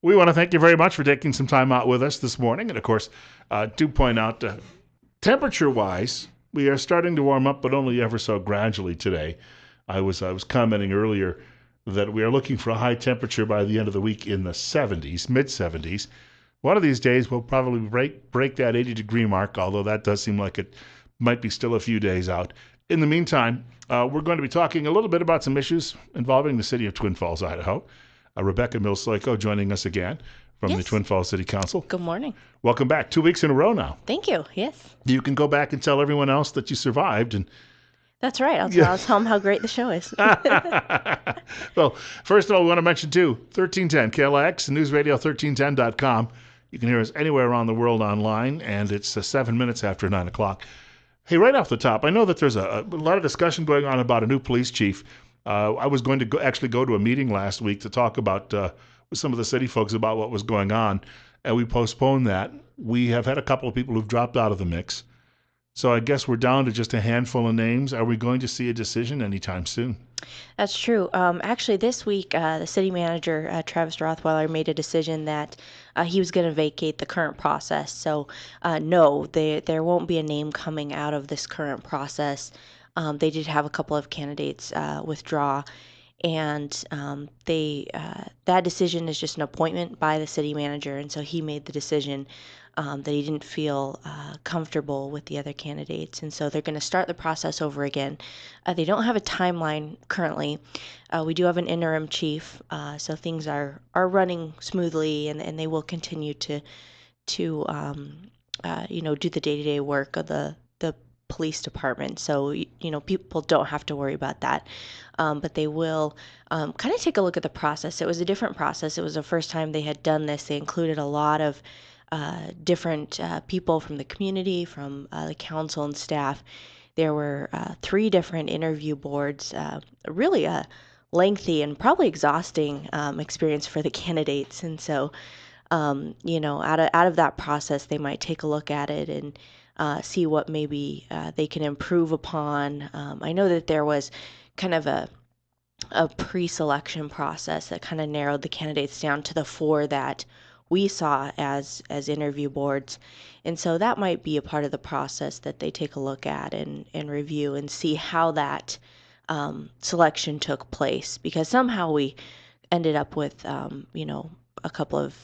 We want to thank you very much for taking some time out with us this morning. And of course, do point out temperature wise, we are starting to warm up, but only ever so gradually today. I was commenting earlier that we are looking for a high temperature by the end of the week in the 70s, mid 70s. One of these days we'll probably break that 80-degree mark, although that does seem like it might be still a few days out. In the meantime, we're going to be talking a little bit about some issues involving the city of Twin Falls, Idaho. Rebecca Mills Sojka joining us again from the Yes. Twin Falls City Council. Good morning. Welcome back. 2 weeks in a row now. Thank you. Yes. You can go back and tell everyone else that you survived. And That's right. yeah. I'll tell them how great the show is. Well, first of all, we want to mention too 1310 KLX, newsradio1310.com. You can hear us anywhere around the world online, and it's 7 minutes after 9 o'clock. Hey, right off the top, I know that there's a lot of discussion going on about a new police chief. I was going to actually go to a meeting last week to talk about with some of the city folks about what was going on, and we postponed that. We have had a couple of people who've dropped out of the mix. So I guess we're down to just a handful of names. Are we going to see a decision anytime soon? That's true. Actually, this week, the city manager, Travis Rothweiler, made a decision that he was going to vacate the current process. So, no, there won't be a name coming out of this current process. They did have a couple of candidates withdraw, and that decision is just an appointment by the city manager, and so he made the decision that he didn't feel comfortable with the other candidates, and so they're going to start the process over again. They don't have a timeline currently. We do have an interim chief, so things are running smoothly, and they will continue to do the day-to-day work of the police department. So people don't have to worry about that, but they will kind of take a look at the process. It was a different process. It was the first time they had done this. They included a lot of different people from the community, from the council and staff. There were 3 different interview boards, really a lengthy and probably exhausting experience for the candidates. And so, out of that process, they might take a look at it and see what maybe they can improve upon. I know that there was kind of a pre-selection process that kind of narrowed the candidates down to the 4 that we saw as interview boards. And so that might be a part of the process that they take a look at and review and see how that selection took place, because somehow we ended up with a couple of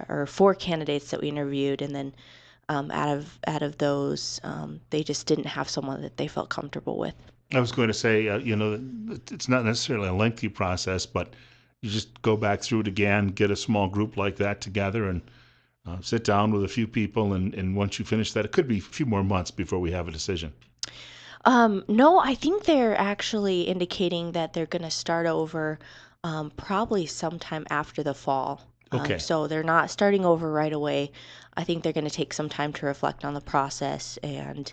or 4 candidates that we interviewed, and then out of those, they just didn't have someone that they felt comfortable with. I was going to say, it's not necessarily a lengthy process, but you just go back through it again, get a small group like that together, and sit down with a few people. And once you finish that, it could be a few more months before we have a decision. No, I think they're actually indicating that they're going to start over probably sometime after the fall. Okay. So they're not starting over right away. I think they're going to take some time to reflect on the process and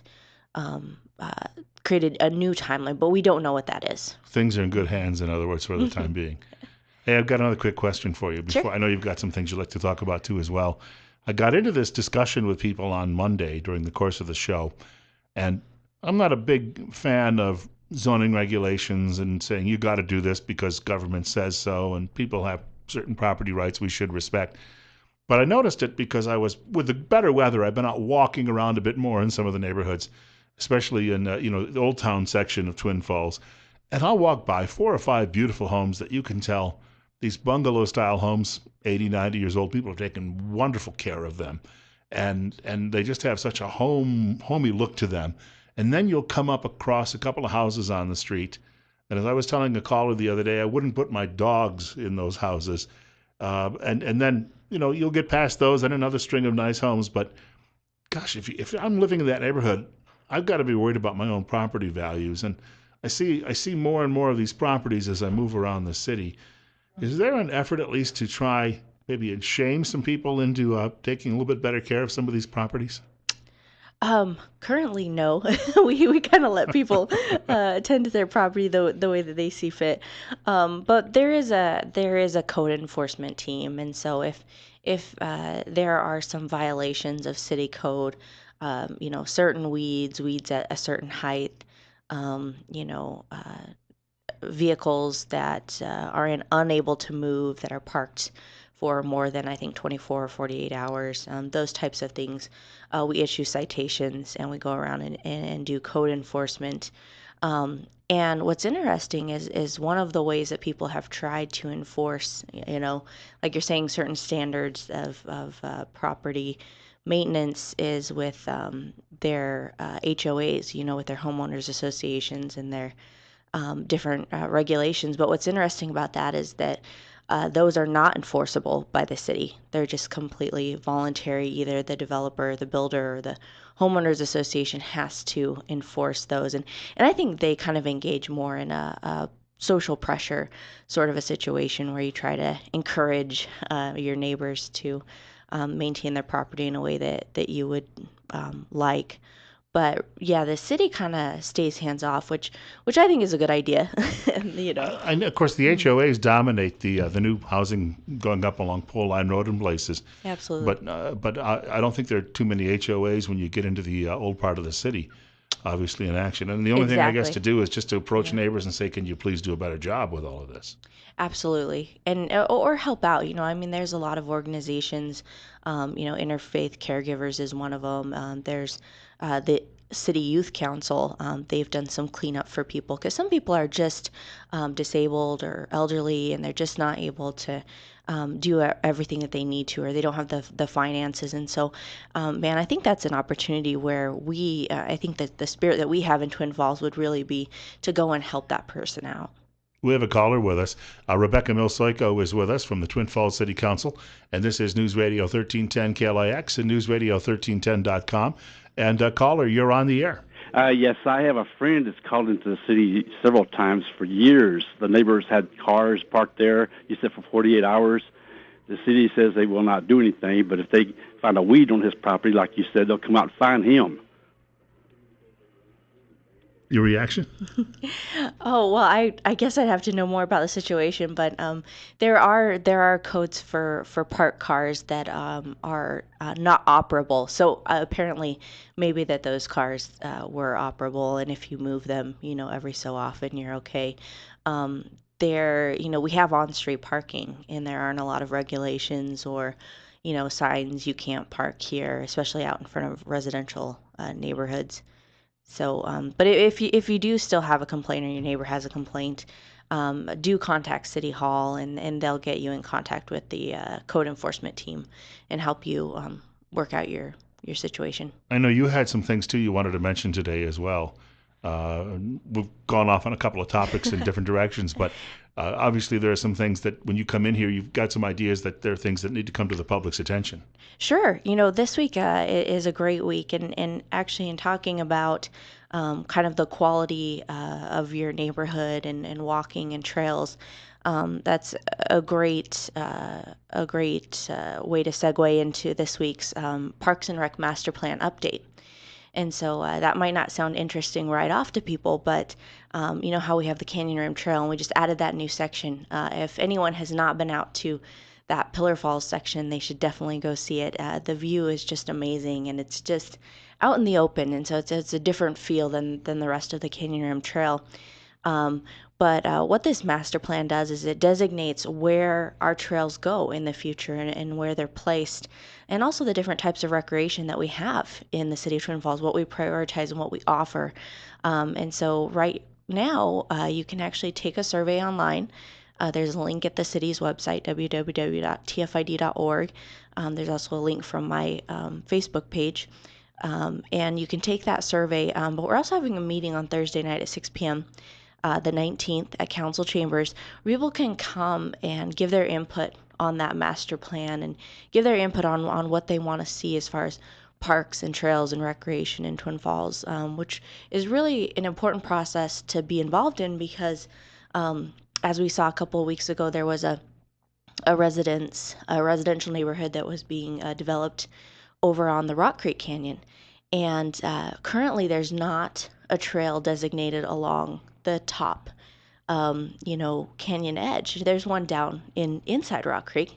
um, create a new timeline, but we don't know what that is. Things are in good hands, in other words, for the time being. Hey, I've got another quick question for you. Sure. Before I know you've got some things you'd like to talk about too as well. I got into this discussion with people on Monday during the course of the show, and I'm not a big fan of zoning regulations and saying you got to do this because government says so and people have certain property rights we should respect. But I noticed it because I was, with the better weather, I've been out walking around a bit more in some of the neighborhoods, especially in the Old Town section of Twin Falls. And I'll walk by 4 or 5 beautiful homes that you can tell, these bungalow-style homes, 80, 90 years old, people have taken wonderful care of them. And they just have such a homey look to them. And then you'll come up across a couple of houses on the street. And as I was telling a caller the other day, I wouldn't put my dogs in those houses. And then, you'll get past those and another string of nice homes. But gosh, if I'm living in that neighborhood, I've got to be worried about my own property values. And I see more and more of these properties as I move around the city. Is there an effort at least to try maybe and shame some people into taking a little bit better care of some of these properties? Currently, no. We kind of let people tend to their property the way that they see fit. But there is a code enforcement team, and so if there are some violations of city code, certain weeds at a certain height, um, you know, uh, vehicles that are unable to move that are parked for more than, I think, 24 or 48 hours. Those types of things. We issue citations and we go around and do code enforcement. And what's interesting is one of the ways that people have tried to enforce, like you're saying, certain standards of property maintenance is with their HOAs, with their homeowners associations and their different regulations. But what's interesting about that is that those are not enforceable by the city. They're just completely voluntary. Either the developer, the builder, or the homeowners association has to enforce those. And I think they kind of engage more in a social pressure sort of a situation where you try to encourage your neighbors to maintain their property in a way that you would like. But yeah, the city kind of stays hands off, which I think is a good idea. And of course, the HOAs dominate the new housing going up along Pole Line Road and places. Absolutely. But I don't think there are too many HOAs when you get into the old part of the city, obviously in action. And the only thing I guess to Exactly. do is just to approach Yeah. neighbors and say, "Can you please do a better job with all of this?" Absolutely. And or help out. I mean, there's a lot of organizations. Interfaith Caregivers is one of them. There's the City Youth Council. They've done some cleanup for people because some people are just disabled or elderly, and they're just not able to do everything that they need to, or they don't have the finances. And so, man, I think that's an opportunity where I think that the spirit that we have in Twin Falls would really be to go and help that person out. We have a caller with us. Rebecca Mills-Sojka is with us from the Twin Falls City Council, and this is News Radio 1310 KLIX and newsradio1310.com. And caller, you're on the air. Yes, I have a friend that's called into the city several times for years. The neighbors had cars parked there, he said, for 48 hours. The city says they will not do anything, but if they find a weed on his property, like you said, they'll come out and fine him. Your reaction? Oh, well, I guess I'd have to know more about the situation, but there are codes for parked cars that are not operable. So apparently, maybe that those cars were operable, and if you move them, every so often, you're okay. We have on-street parking, and there aren't a lot of regulations or signs you can't park here, especially out in front of residential neighborhoods. So, but if you do still have a complaint or your neighbor has a complaint, do contact City Hall and they'll get you in contact with the code enforcement team and help you work out your situation. I know you had some things too you wanted to mention today as well. We've gone off on a couple of topics in different directions, but obviously there are some things that when you come in here, you've got some ideas that there are things that need to come to the public's attention. Sure. This week is a great week, and actually, in talking about kind of the quality of your neighborhood and walking and trails, that's a great way to segue into this week's Parks and Rec Master Plan update. And so that might not sound interesting right off to people, but you know how we have the Canyon Rim Trail, and we just added that new section. If anyone has not been out to that Pillar Falls section, they should definitely go see it. The view is just amazing, and it's just out in the open, and so it's a different feel than the rest of the Canyon Rim Trail. But what this master plan does is it designates where our trails go in the future and where they're placed, and also the different types of recreation that we have in the city of Twin Falls, what we prioritize and what we offer. And so right now, you can actually take a survey online. There's a link at the city's website, www.tfid.org. There's also a link from my Facebook page. And you can take that survey. But we're also having a meeting on Thursday night at 6 p.m. The 19th at Council Chambers, where people can come and give their input on that master plan and give their input on what they want to see as far as parks and trails and recreation in Twin Falls, which is really an important process to be involved in because, as we saw a couple of weeks ago, there was a residential neighborhood that was being developed over on the Rock Creek Canyon. And currently there's not a trail designated along the top, canyon edge. There's one down inside Rock Creek.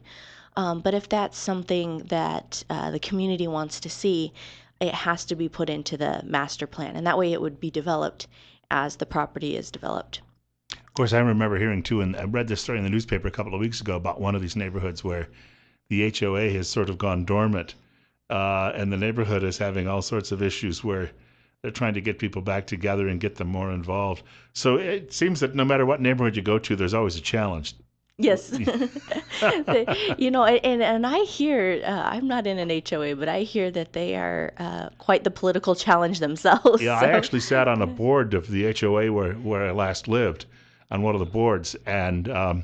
But if that's something that the community wants to see, it has to be put into the master plan. And that way it would be developed as the property is developed. Of course, I remember hearing too, and I read this story in the newspaper a couple of weeks ago about one of these neighborhoods where the HOA has sort of gone dormant, and the neighborhood is having all sorts of issues where they're trying to get people back together and get them more involved. So it seems that no matter what neighborhood you go to, there's always a challenge. Yes. And I hear, I'm not in an HOA, but I hear that they are quite the political challenge themselves. Yeah, I actually sat on a board of the HOA where I last lived, on one of the boards, and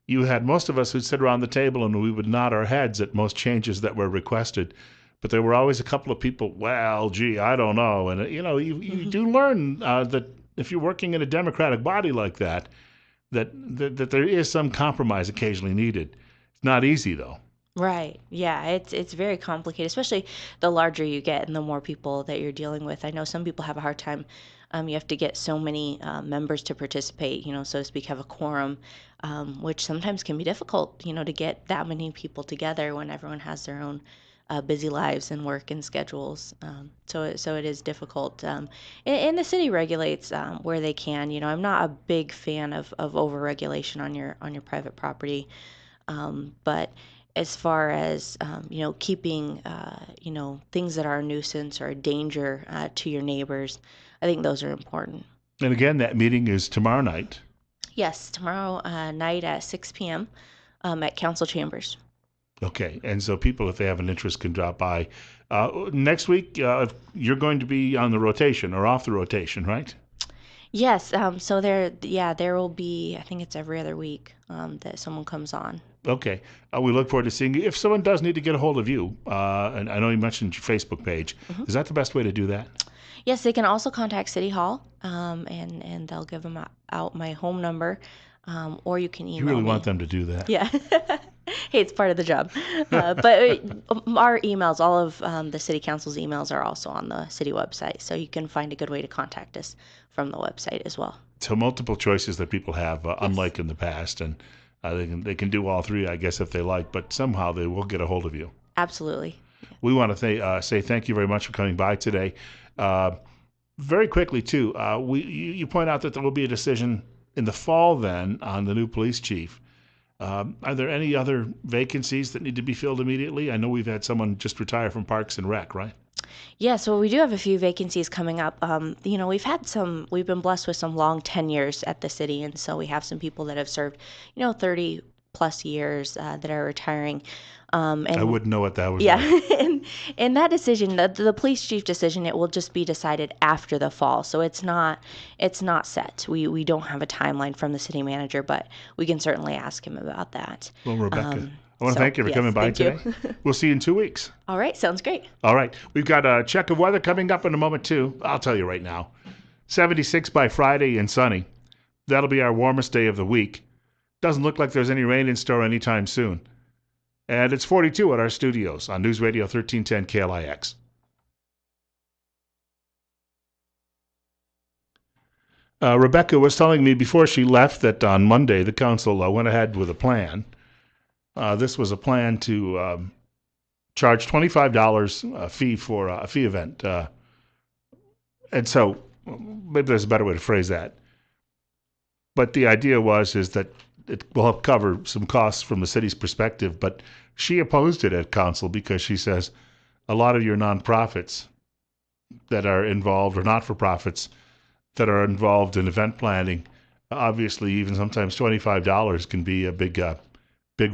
you had most of us who'd sit around the table and we would nod our heads at most changes that were requested. But there were always a couple of people, well, gee, I don't know. And, you do learn that if you're working in a democratic body like that, that there is some compromise occasionally needed. It's not easy, though. Right. Yeah, it's very complicated, especially the larger you get and the more people that you're dealing with. I know some people have a hard time. You have to get so many members to participate, so to speak, have a quorum, which sometimes can be difficult, to get that many people together when everyone has their own busy lives and work and schedules. So it is difficult. And the city regulates where they can. I'm not a big fan of overregulation on your private property, but as far as keeping things that are a nuisance or a danger to your neighbors, I think those are important. And again, that meeting is tomorrow night. Yes, tomorrow night at 6 p.m. At Council Chambers. Okay, and so people, if they have an interest, can drop by. Next week, you're going to be on the rotation or off the rotation, right? Yes. So there will be, I think it's every other week that someone comes on. Okay. We look forward to seeing you. If someone does need to get a hold of you, and I know you mentioned your Facebook page, is that the best way to do that? Yes, they can also contact City Hall, and they'll give them out my home number, or you can email me. You really want them to do that? Yeah. Hey, it's part of the job. But our emails, all of the City Council's emails are also on the city website, so you can find a good way to contact us from the website as well. So multiple choices that people have, unlike in the past, and they can do all three, I guess, if they like, but somehow they will get a hold of you. Absolutely. We want to say thank you very much for coming by today. Very quickly, too, you point out that there will be a decision in the fall then on the new police chief. Are there any other vacancies that need to be filled immediately? I know we've had someone just retire from Parks and Rec, right? Yeah, so we do have a few vacancies coming up. We've been blessed with some long tenures at the city, and so we have some people that have served, 30 plus years that are retiring. And I wouldn't know what that was. Yeah, like. and that decision, the police chief decision, it will just be decided after the fall. So it's not set. We don't have a timeline from the city manager, but we can certainly ask him about that. Well, Rebecca, I want to thank you for coming by today. We'll see you in 2 weeks. All right, sounds great. All right, we've got a check of weather coming up in a moment too. I'll tell you right now. 76 by Friday and sunny. That'll be our warmest day of the week. Doesn't look like there's any rain in store anytime soon. And it's 42 at our studios on News Radio 1310 KLIX. Rebecca was telling me before she left that on Monday the council went ahead with a plan. This was a plan to charge $25 fee for a fee event. And so maybe there's a better way to phrase that. But the idea is that it will help cover some costs from the city's perspective, but she opposed it at council because she says a lot of your nonprofits that are involved, or not-for-profits that are involved in event planning, obviously even sometimes $25 can be a big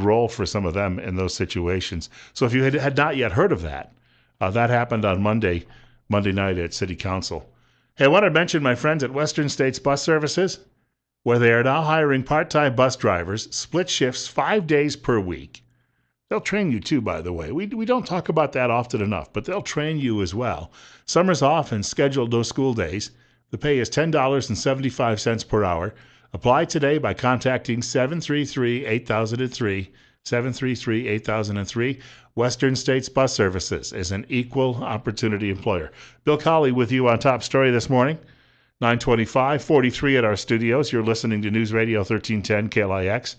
role for some of them in those situations. So if you had not yet heard of that, that happened on Monday night at City Council. Hey, I want to mention my friends at Western States Bus Services, where they are now hiring part-time bus drivers, split shifts, 5 days per week. They'll train you too, by the way. We don't talk about that often enough, but they'll train you as well. Summer's off and scheduled no school days. The pay is $10.75 per hour. Apply today by contacting 733-8003, 733-8003. Western States Bus Services is an equal opportunity employer. Bill Colley with you on Top Story this morning. 9:25, 43 at our studios. You're listening to News Radio 1310 KLIX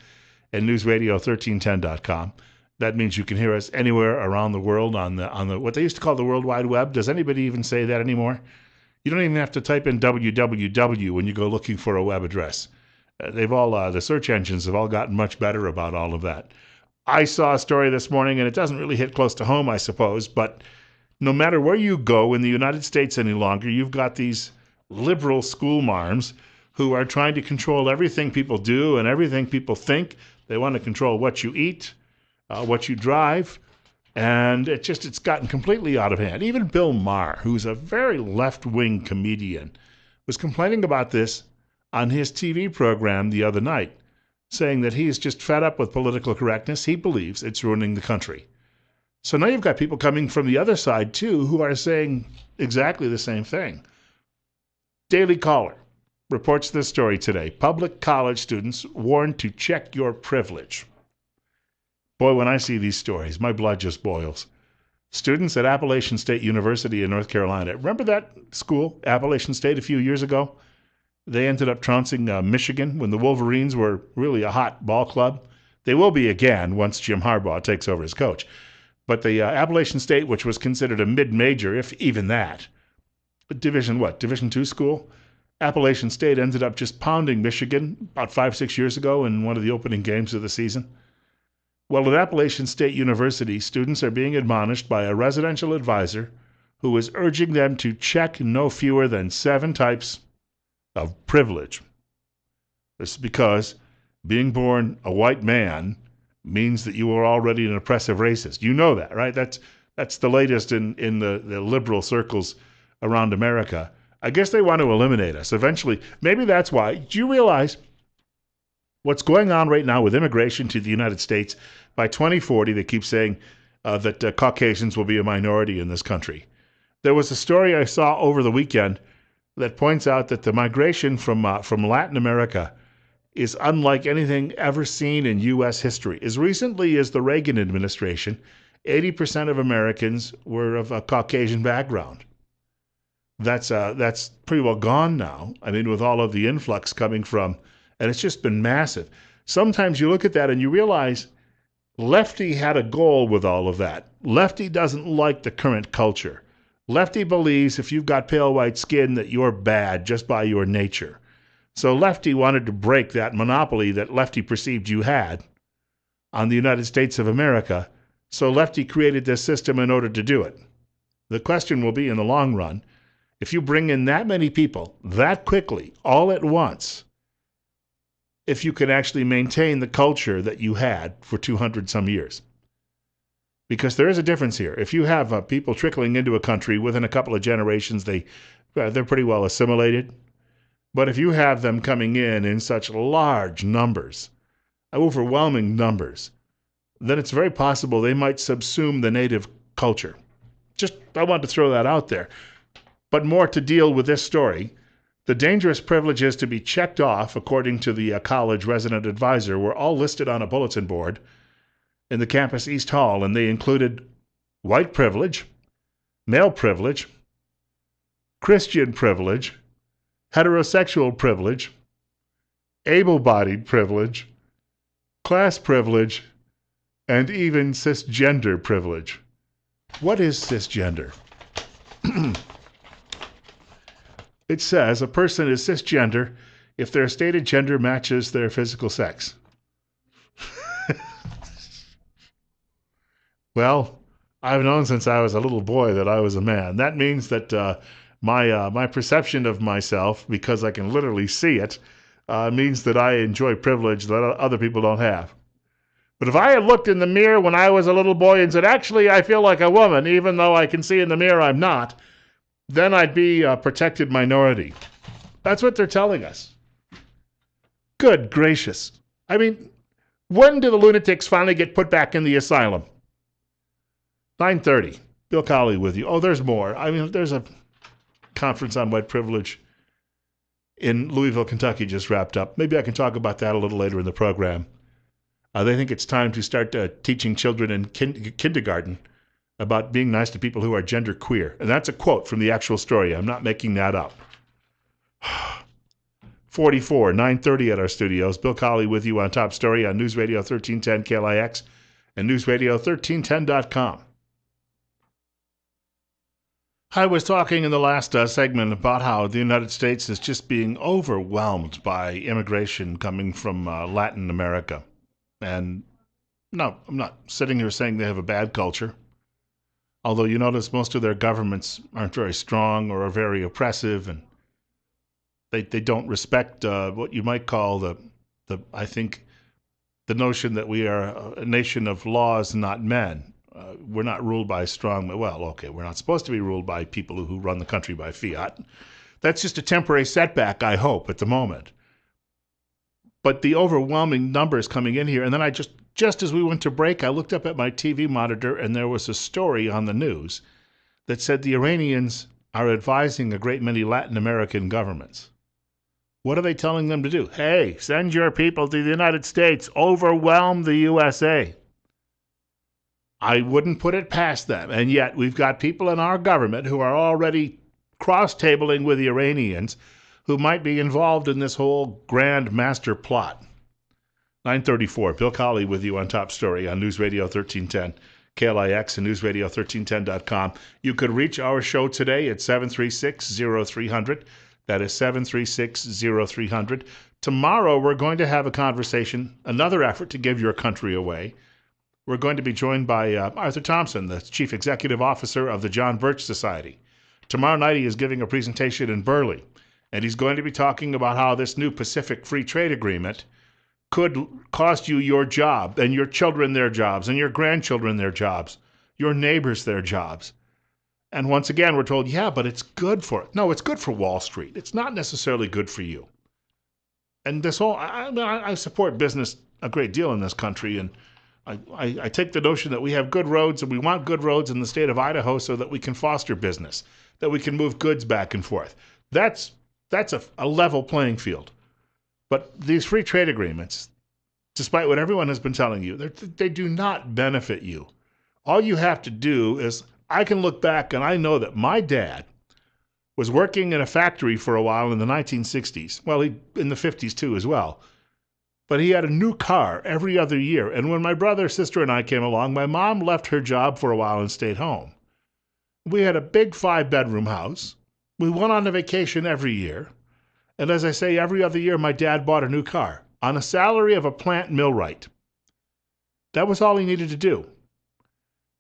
and newsradio1310.com. That means you can hear us anywhere around the world on the what they used to call the World Wide Web. Does anybody even say that anymore? You don't even have to type in www when you go looking for a web address. The search engines have all gotten much better about all of that. I saw a story this morning, and it doesn't really hit close to home, I suppose, but no matter where you go in the United States any longer, you've got these liberal school marms who are trying to control everything people do and everything people think. They want to control what you eat, what you drive, and it's gotten completely out of hand. Even Bill Maher, who's a very left-wing comedian, was complaining about this on his TV program the other night, saying that he's just fed up with political correctness. He believes it's ruining the country. So now you've got people coming from the other side, too, who are saying exactly the same thing. Daily Caller reports this story today. Public college students warned to check your privilege. Boy, when I see these stories, my blood just boils. Students at Appalachian State University in North Carolina. Remember that school, Appalachian State, a few years ago? They ended up trouncing Michigan when the Wolverines were really a hot ball club. They will be again once Jim Harbaugh takes over as coach. But the Appalachian State, which was considered a mid-major, if even that, Division II school, Appalachian State ended up just pounding Michigan about 5-6 years ago in one of the opening games of the season. Well, at Appalachian State University, students are being admonished by a residential advisor who is urging them to check no fewer than 7 types of privilege. This is because being born a white man means that you are already an oppressive racist. You know that, right? That's the latest in the liberal circles around America. I guess they want to eliminate us eventually. Maybe that's why. Do you realize what's going on right now with immigration to the United States? By 2040, they keep saying that Caucasians will be a minority in this country. There was a story I saw over the weekend that points out that the migration from Latin America is unlike anything ever seen in U.S. history. As recently as the Reagan administration, 80% of Americans were of a Caucasian background. That's pretty well gone now. I mean, with all of the influx coming from, and it's just been massive. Sometimes you look at that and you realize Lefty had a goal with all of that. Lefty doesn't like the current culture. Lefty believes if you've got pale white skin that you're bad just by your nature. So Lefty wanted to break that monopoly that Lefty perceived you had on the United States of America. So Lefty created this system in order to do it. The question will be in the long run, if you bring in that many people that quickly, all at once, if you can actually maintain the culture that you had for 200 some years. Because there is a difference here. If you have people trickling into a country within a couple of generations, they're pretty well assimilated. But if you have them coming in such large numbers, overwhelming numbers, then it's very possible they might subsume the native culture. I want to throw that out there. But more to deal with this story. The dangerous privileges to be checked off, according to the college resident advisor, were all listed on a bulletin board in the campus East Hall, and they included white privilege, male privilege, Christian privilege, heterosexual privilege, able-bodied privilege, class privilege, and even cisgender privilege. What is cisgender? It says a person is cisgender if their stated gender matches their physical sex. Well, I've known since I was a little boy that I was a man. That means that my perception of myself, because I can literally see it, means that I enjoy privilege that other people don't have. But if I had looked in the mirror when I was a little boy and said, actually, I feel like a woman, even though I can see in the mirror I'm not, then I'd be a protected minority. That's what they're telling us. Good gracious. I mean, when do the lunatics finally get put back in the asylum? 9:30. Bill Colley with you. Oh, there's more. I mean, there's a conference on white privilege in Louisville, Kentucky just wrapped up. Maybe I can talk about that a little later in the program. They think it's time to start teaching children in kindergarten about being nice to people who are gender queer. And that's a quote from the actual story. I'm not making that up. 44, 9:30 at our studios. Bill Colley with you on Top Story on News Radio 1310 KLIX and newsradio1310.com. I was talking in the last segment about how the United States is just being overwhelmed by immigration coming from Latin America. And no, I'm not sitting here saying they have a bad culture. Although you notice most of their governments aren't very strong or are very oppressive, and they don't respect what you might call I think the notion that we are a nation of laws, not men. We're not ruled by strong men. Well, okay, we're not supposed to be ruled by people who run the country by fiat. That's just a temporary setback, I hope, at the moment. But the overwhelming numbers coming in here, and then I just as we went to break, I looked up at my TV monitor, and there was a story on the news that said the Iranians are advising a great many Latin American governments. What are they telling them to do? Hey, send your people to the United States. Overwhelm the USA. I wouldn't put it past them. And yet we've got people in our government who are already cross-tabling with the Iranians who might be involved in this whole grand master plot. 9:34, Bill Colley with you on Top Story on News Radio 1310, KLIX and newsradio1310.com. You could reach our show today at 736-0300. That is 736-0300. Tomorrow we're going to have a conversation, another effort to give your country away. We're going to be joined by Arthur Thompson, the Chief Executive Officer of the John Birch Society. Tomorrow night he is giving a presentation in Burley, and he's going to be talking about how this new Pacific Free Trade Agreement could cost you your job and your children their jobs and your grandchildren their jobs, your neighbors their jobs. And once again, we're told, yeah, but it's good for it. No, it's good for Wall Street. It's not necessarily good for you. And this whole, I support business a great deal in this country, and I take the notion that we have good roads, and we want good roads in the state of Idaho so that we can foster business, that we can move goods back and forth. That's a level playing field. But these free trade agreements, despite what everyone has been telling you, they do not benefit you. All you have to do is, I can look back and I know that my dad was working in a factory for a while in the 1960s. Well, in the 50s too as well. But he had a new car every other year. And when my brother, sister, and I came along, my mom left her job for a while and stayed home. We had a big 5-bedroom house. We went on a vacation every year. And as I say, every other year, my dad bought a new car on a salary of a plant millwright. That was all he needed to do.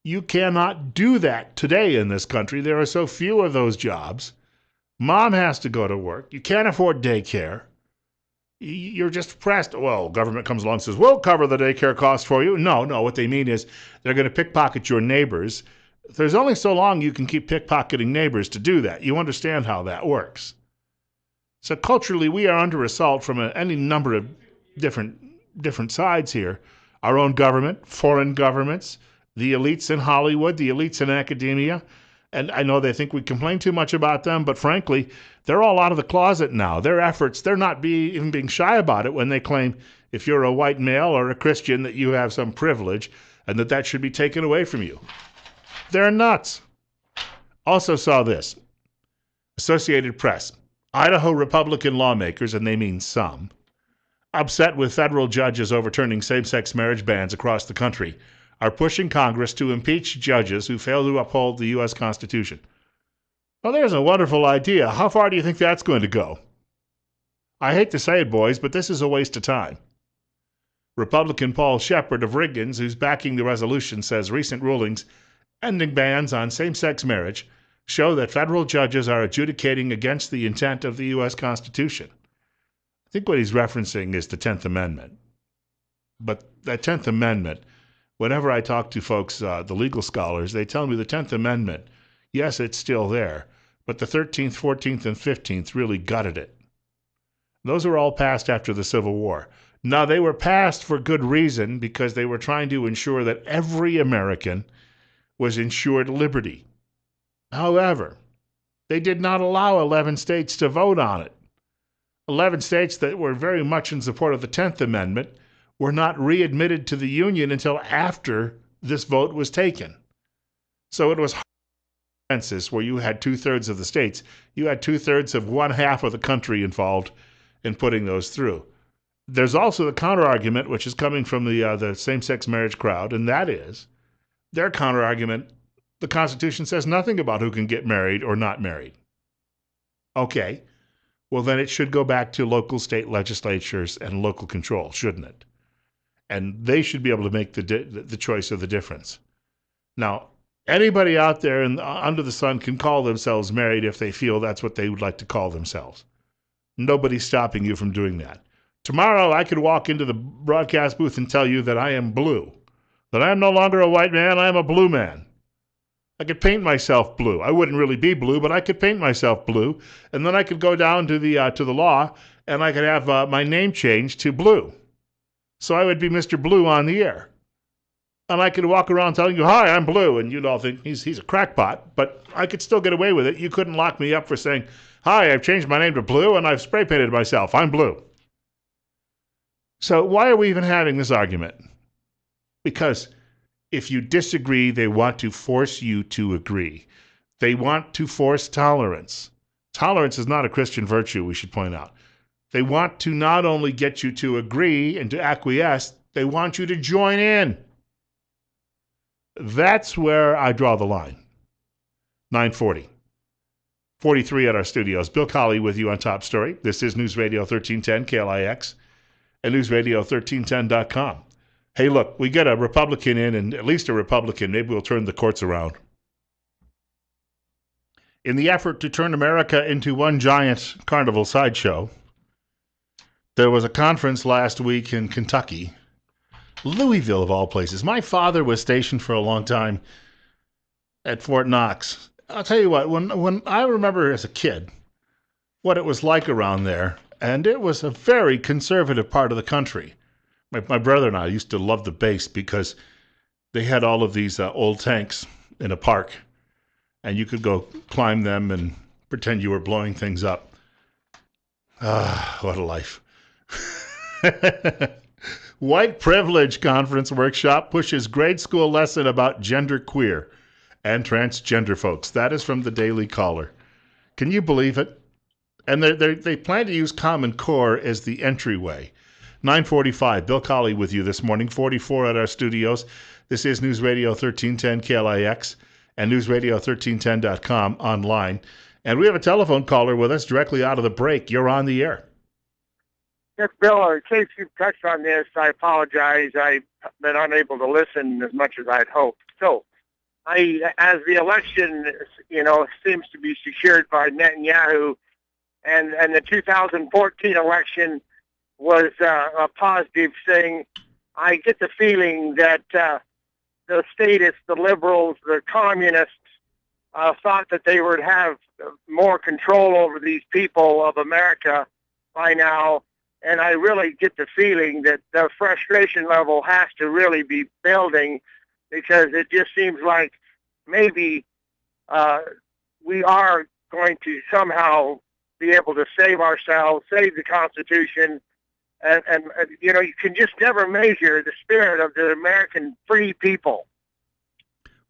You cannot do that today in this country. There are so few of those jobs. Mom has to go to work. You can't afford daycare. You're just pressed. Well, government comes along and says, we'll cover the daycare cost for you. No, what they mean is they're going to pickpocket your neighbors. There's only so long you can keep pickpocketing neighbors to do that. You understand how that works. So culturally, we are under assault from any number of different sides here. Our own government, foreign governments, the elites in Hollywood, the elites in academia. And I know they think we complain too much about them, but frankly, they're all out of the closet now. Their efforts, they're not even being shy about it when they claim if you're a white male or a Christian that you have some privilege and that should be taken away from you. They're nuts. Also saw this. Associated Press. Idaho Republican lawmakers, and they mean some, upset with federal judges overturning same-sex marriage bans across the country, are pushing Congress to impeach judges who fail to uphold the U.S. Constitution. Well, there's a wonderful idea. How far do you think that's going to go? I hate to say it, boys, but this is a waste of time. Republican Paul Shepard of Riggins, who's backing the resolution, says recent rulings ending bans on same-sex marriage show that federal judges are adjudicating against the intent of the U.S. Constitution. I think what he's referencing is the 10th Amendment. But that 10th Amendment, whenever I talk to folks, the legal scholars, they tell me the 10th Amendment, yes, it's still there, but the 13th, 14th, and 15th really gutted it. Those were all passed after the Civil War. Now, they were passed for good reason because they were trying to ensure that every American was ensured liberty. However, they did not allow 11 states to vote on it. 11 states that were very much in support of the 10th Amendment were not readmitted to the Union until after this vote was taken. So it was census where you had 2/3 of the states. You had 2/3 of one half of the country involved in putting those through. There's also the counter-argument, which is coming from the same-sex marriage crowd, and that is their counter-argument The Constitution says nothing about who can get married or not married. Okay, well then it should go back to local state legislatures and local control, shouldn't it? And they should be able to make the choice of the difference. Now, anybody out there under the sun can call themselves married if they feel that's what they would like to call themselves. Nobody's stopping you from doing that. Tomorrow, I could walk into the broadcast booth and tell you that I am blue, that I am no longer a white man, I am a blue man. I could paint myself blue. I wouldn't really be blue, but I could paint myself blue, and then I could go down to the law, and I could have my name changed to Blue. So I would be Mr. Blue on the air. And I could walk around telling you, hi, I'm Blue, and you'd all think he's a crackpot, but I could still get away with it. You couldn't lock me up for saying, hi, I've changed my name to Blue, and I've spray painted myself. I'm Blue. So why are we even having this argument? Because if you disagree, they want to force you to agree. They want to force tolerance. Tolerance is not a Christian virtue, we should point out. They want to not only get you to agree and to acquiesce, they want you to join in. That's where I draw the line. 9:40. 43 at our studios. Bill Colley with you on Top Story. This is News Radio 1310 KLIX and newsradio1310.com. Hey, look, we get a Republican in, and at least a Republican. Maybe we'll turn the courts around. In the effort to turn America into one giant carnival sideshow, there was a conference last week in Kentucky, Louisville of all places. My father was stationed for a long time at Fort Knox. I'll tell you what, when I remember as a kid what it was like around there, and it was a very conservative part of the country. My brother and I used to love the base because they had all of these old tanks in a park, and you could go climb them and pretend you were blowing things up. Ah, what a life. White Privilege Conference Workshop pushes grade school lesson about genderqueer and transgender folks. That is from the Daily Caller. Can you believe it? And they plan to use Common Core as the entryway. 9:45, Bill Colley with you this morning, 44 at our studios. This is News Radio 1310 KLIX and newsradio1310.com online. And we have a telephone caller with us directly out of the break. You're on the air. Yes, Bill, in case you've touched on this, I apologize. I've been unable to listen as much as I'd hoped. So, as the election, seems to be secured by Netanyahu, and the 2014 election was a positive thing, I get the feeling that the statists, the liberals, the communists thought that they would have more control over these people of America by now. And I really get the feeling that the frustration level has to really be building, because it just seems like maybe we are going to somehow be able to save ourselves, save the Constitution, and you can just never measure the spirit of the American free people.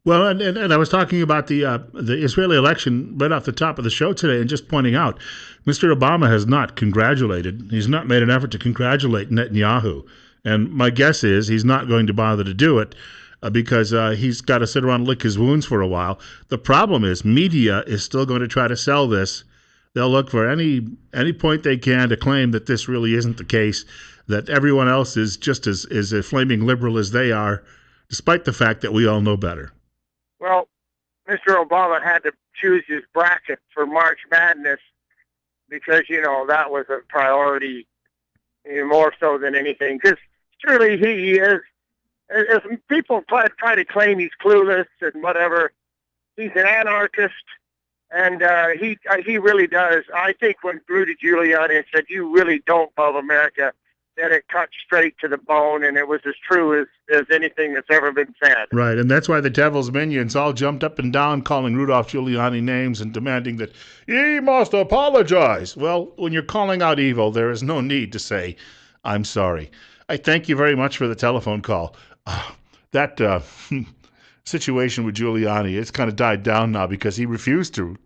Well, and I was talking about the Israeli election right off the top of the show today, and just pointing out, Mr. Obama has not congratulated. He's not made an effort to congratulate Netanyahu, and my guess is he's not going to bother to do it because he's got to sit around and lick his wounds for a while. The problem is media is still going to try to sell this. They'll look for any point they can to claim that this really isn't the case, that everyone else is just as a flaming liberal as they are, despite the fact that we all know better. Well, Mr. Obama had to choose his bracket for March Madness because, that was a priority more so than anything. Because surely he is, as people try to claim he's clueless and whatever, he's an anarchist. And he really does. I think when Rudy Giuliani said, "You really don't love America," that it cut straight to the bone, and it was as true as anything that's ever been said. Right, and that's why the devil's minions all jumped up and down calling Rudolph Giuliani names and demanding that he must apologize. Well, when you're calling out evil, there is no need to say, "I'm sorry." I thank you very much for the telephone call. That situation with Giuliani, it's kind of died down now because he refused to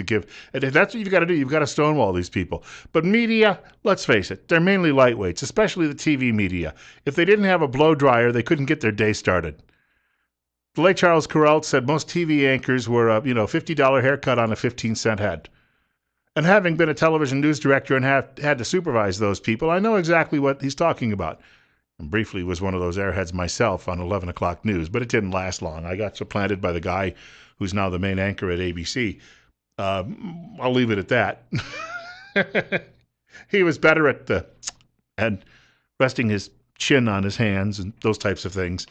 give. And if that's what you've got to do, you've got to stonewall these people. But media, let's face it, they're mainly lightweights, especially the TV media. If they didn't have a blow dryer, they couldn't get their day started. The late Charles Correll said most TV anchors were a $50 haircut on a 15-cent head. And having been a television news director and had to supervise those people, I know exactly what he's talking about. And briefly was one of those airheads myself on 11 o'clock news, but it didn't last long. I got supplanted by the guy who's now the main anchor at ABC. I'll leave it at that. He was better at resting his chin on his hands and those types of things.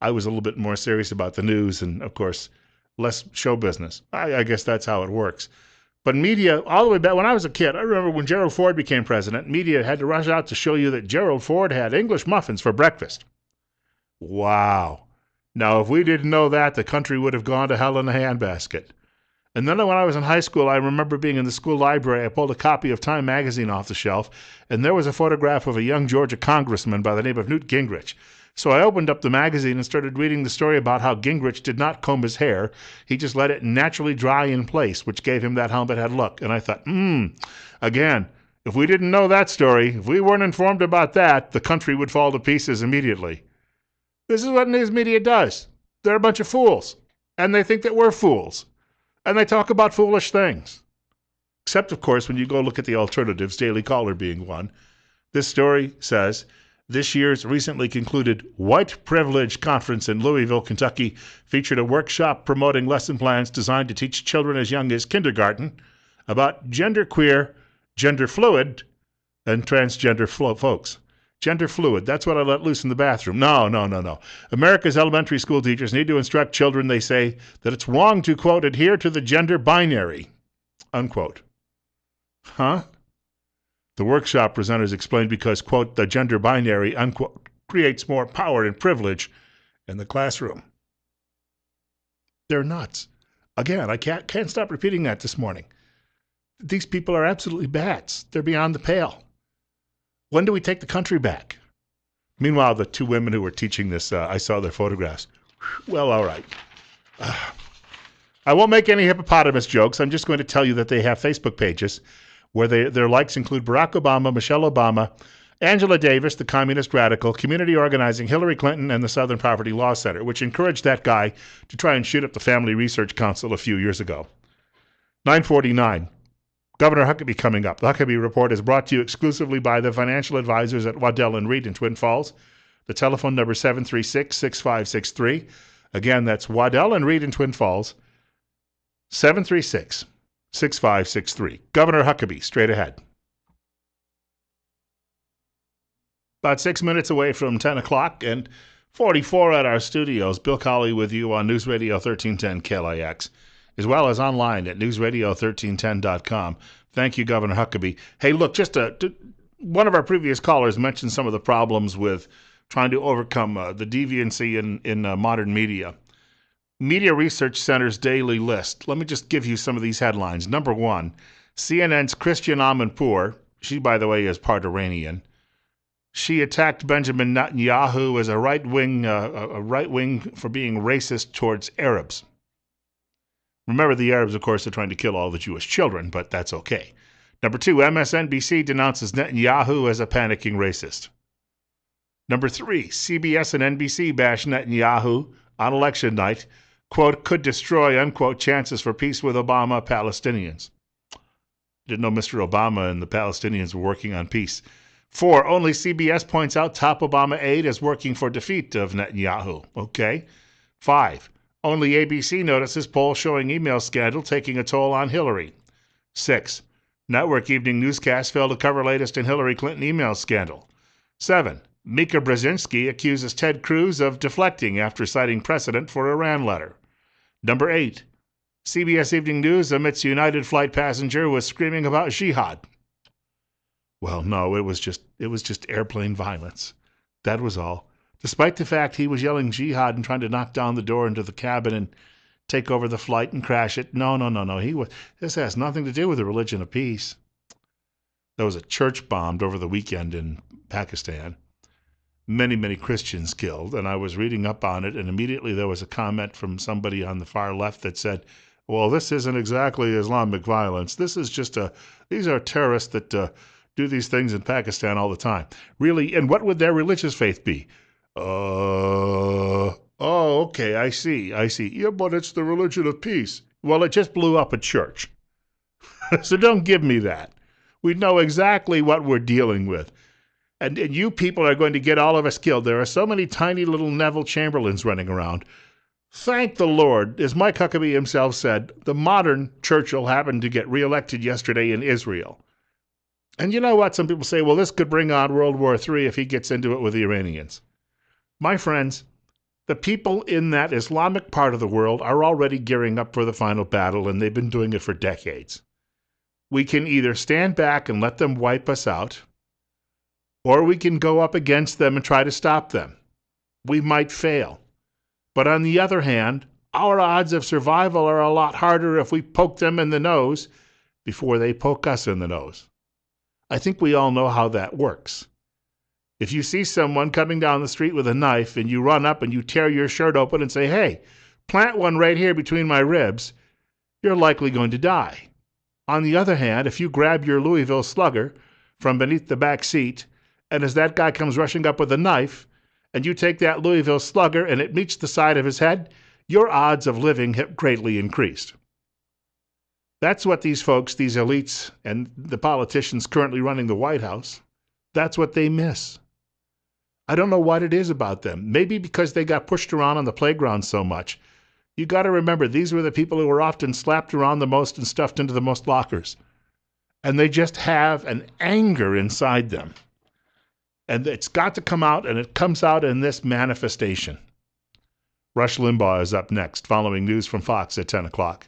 I was a little bit more serious about the news and, of course, less show business. I guess that's how it works. But media, all the way back when I was a kid, I remember when Gerald Ford became president, media had to rush out to show you that Gerald Ford had English muffins for breakfast. Wow. Now, if we didn't know that, the country would have gone to hell in a handbasket. And then when I was in high school, I remember being in the school library. I pulled a copy of Time magazine off the shelf, and there was a photograph of a young Georgia congressman by the name of Newt Gingrich. So I opened up the magazine and started reading the story about how Gingrich did not comb his hair. He just let it naturally dry in place, which gave him that helmet head look. And I thought, again, if we didn't know that story, if we weren't informed about that, the country would fall to pieces immediately. This is what news media does. They're a bunch of fools, and they think that we're fools, and they talk about foolish things. Except, of course, when you go look at the alternatives, Daily Caller being one. This story says, this year's recently concluded White Privilege Conference in Louisville, Kentucky, featured a workshop promoting lesson plans designed to teach children as young as kindergarten about genderqueer, gender fluid, and transgender folks. Gender fluid, that's what I let loose in the bathroom. No. America's elementary school teachers need to instruct children, they say, that it's wrong to, quote, adhere to the gender binary, unquote. Huh? The workshop presenters explained because, quote, the gender binary, unquote, creates more power and privilege in the classroom. They're nuts. Again, I can't stop repeating that this morning. These people are absolutely bats. They're beyond the pale. When do we take the country back? Meanwhile, the two women who were teaching this, I saw their photographs. Well, all right. I won't make any hippopotamus jokes. I'm just going to tell you that they have Facebook pages where their likes include Barack Obama, Michelle Obama, Angela Davis, the communist radical, Community Organizing, Hillary Clinton, and the Southern Poverty Law Center, which encouraged that guy to try and shoot up the Family Research Council a few years ago. 9:49. Governor Huckabee coming up. The Huckabee Report is brought to you exclusively by the financial advisors at Waddell & Reed in Twin Falls. The telephone number 736-6563. Again, that's Waddell & Reed in Twin Falls. 736-6563. Governor Huckabee, straight ahead. About 6 minutes away from 10 o'clock and 44 at our studios. Bill Colley with you on News Radio 1310 KLIX, as well as online at newsradio1310.com. Thank you, Governor Huckabee. Hey, look, one of our previous callers mentioned some of the problems with trying to overcome the deviancy in modern media. Media Research Center's daily list. Let me just give you some of these headlines. Number one, CNN's Christian Amanpour. She, by the way, is part Iranian. She attacked Benjamin Netanyahu as a right wing for being racist towards Arabs. Remember, the Arabs, of course, are trying to kill all the Jewish children, but that's okay. Number two, MSNBC denounces Netanyahu as a panicking racist. Number three, CBS and NBC bash Netanyahu on election night, quote, could destroy, unquote, chances for peace with Obama Palestinians. Didn't know Mr. Obama and the Palestinians were working on peace. 4, only CBS points out top Obama aide as working for defeat of Netanyahu. Okay. 5, only ABC notices poll showing email scandal taking a toll on Hillary. 6, network evening newscast failed to cover latest in Hillary Clinton email scandal. 7, Mika Brzezinski accuses Ted Cruz of deflecting after citing precedent for Iran letter. Number 8, CBS Evening News admits United flight passenger was screaming about jihad. Well, no, it was just airplane violence. That was all. Despite the fact he was yelling jihad and trying to knock down the door into the cabin and take over the flight and crash it. No. This has nothing to do with the religion of peace. There was a church bombed over the weekend in Pakistan. Many Christians killed, and I was reading up on it, and immediately there was a comment from somebody on the far left that said, well, this isn't exactly Islamic violence. This is just these are terrorists that do these things in Pakistan all the time. Really, and what would their religious faith be? Oh, okay, I see. Yeah, but it's the religion of peace. Well, it just blew up a church. So don't give me that. We know exactly what we're dealing with. And you people are going to get all of us killed. There are so many tiny little Neville Chamberlains running around. Thank the Lord, as Mike Huckabee himself said, the modern Churchill happened to get reelected yesterday in Israel. And you know what? Some people say, well, this could bring on World War III if he gets into it with the Iranians. My friends, the people in that Islamic part of the world are already gearing up for the final battle, and they've been doing it for decades. We can either stand back and let them wipe us out, or we can go up against them and try to stop them. We might fail. But on the other hand, our odds of survival are a lot harder if we poke them in the nose before they poke us in the nose. I think we all know how that works. If you see someone coming down the street with a knife and you run up and you tear your shirt open and say, hey, plant one right here between my ribs, you're likely going to die. On the other hand, if you grab your Louisville Slugger from beneath the back seat, and as that guy comes rushing up with a knife, and you take that Louisville Slugger and it meets the side of his head, your odds of living have greatly increased. That's what these folks, these elites, and the politicians currently running the White House, that's what they miss. I don't know what it is about them. Maybe because they got pushed around on the playground so much. You got to remember, these were the people who were often slapped around the most and stuffed into the most lockers. And they just have an anger inside them. And it's got to come out, and it comes out in this manifestation. Rush Limbaugh is up next, following news from Fox at 10 o'clock.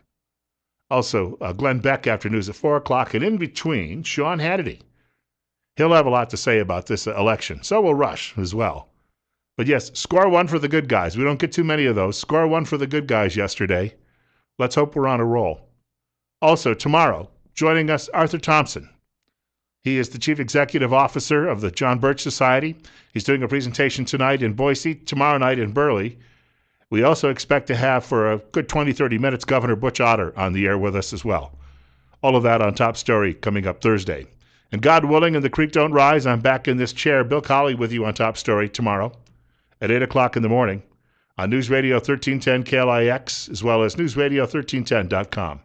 Also, Glenn Beck after news at 4 o'clock, and in between, Sean Hannity. He'll have a lot to say about this election. So will Rush as well. But yes, score one for the good guys. We don't get too many of those. Score one for the good guys yesterday. Let's hope we're on a roll. Also, tomorrow, joining us, Arthur Thompson. He is the Chief Executive Officer of the John Birch Society. He's doing a presentation tonight in Boise, tomorrow night in Burley. We also expect to have, for a good 20, 30 minutes, Governor Butch Otter on the air with us as well. All of that on Top Story coming up Thursday. And God willing, and the creek don't rise, I'm back in this chair, Bill Colley, with you on Top Story tomorrow at 8 o'clock in the morning on News Radio 1310 KLIX, as well as newsradio1310.com.